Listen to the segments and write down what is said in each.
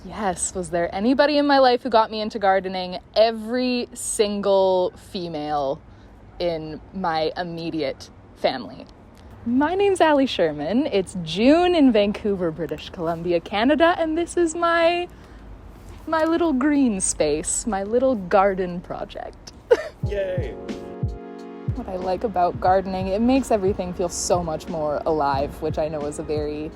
Yes, was there anybody in my life who got me into gardening? Every single female in my immediate family. My name's Allie Sherman. It's June in Vancouver, British Columbia, Canada, and this is my little green space, my little garden project. Yay! What I like about gardening, it makes everything feel so much more alive, which I know is a very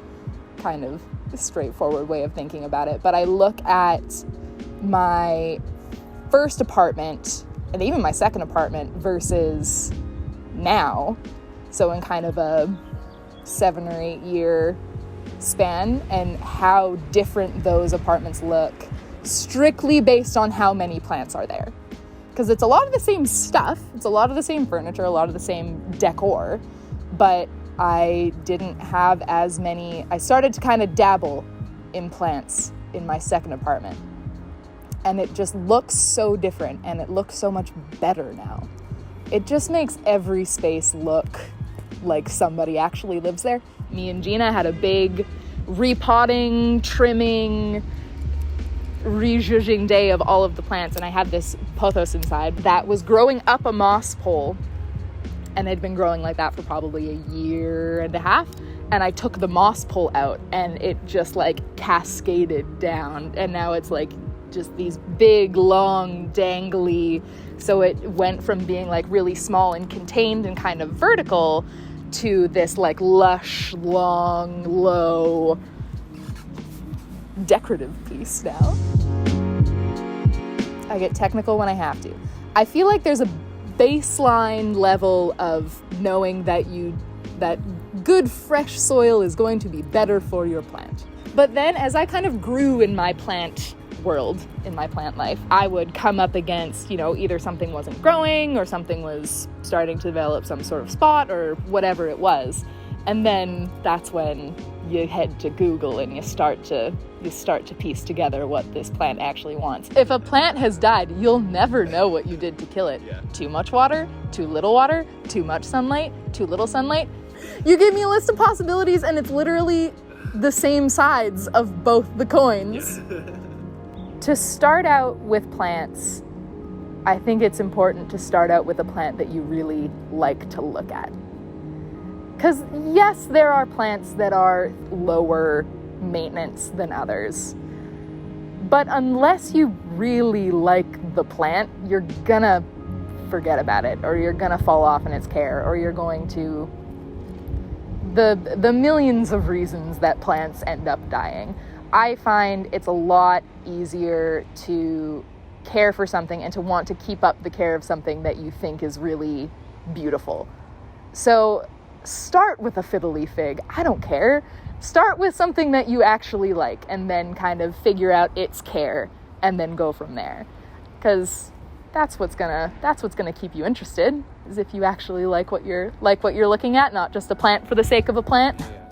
kind of straightforward way of thinking about it. But I look at my first apartment and even my second apartment versus now, so in kind of a 7 or 8 year span, and how different those apartments look strictly based on how many plants are there. Because it's a lot of the same stuff, it's a lot of the same furniture, a lot of the same decor, but I didn't have as many. I started to kind of dabble in plants in my second apartment, and it just looks so different, and it looks so much better now. It just makes every space look like somebody actually lives there. Me and Gina had a big repotting, trimming, rejudging day of all of the plants, and I had this pothos inside that was growing up a moss pole, and they'd been growing like that for probably a year and a half, and I took the moss pole out and it just like cascaded down, and now it's like just these big, long, dangly, so it went from being like really small and contained and kind of vertical to this like lush, long, low, decorative piece now. I get technical when I have to. I feel like there's a baseline level of knowing that good fresh soil is going to be better for your plant. But then as I kind of grew in my plant world, in my plant life, I would come up against, either something wasn't growing or something was starting to develop some sort of spot or whatever it was. And then that's when you head to Google and you start to piece together what this plant actually wants. If a plant has died, you'll never know what you did to kill it. Yeah. Too much water, too little water, too much sunlight, too little sunlight. You gave me a list of possibilities and it's literally the same sides of both the coins. To start out with plants, I think it's important to start out with a plant that you really like to look at. Because yes, there are plants that are lower maintenance than others, but unless you really like the plant, you're gonna forget about it, or you're gonna fall off in its care, or you're going to the millions of reasons that plants end up dying. I find it's a lot easier to care for something and to want to keep up the care of something that you think is really beautiful. So start with a fiddly fig. I don't care. Start with something that you actually like, and then kind of figure out its care, and then go from there. Because that's what's gonna keep you interested, is if you actually like what you're looking at, not just a plant for the sake of a plant. Yeah.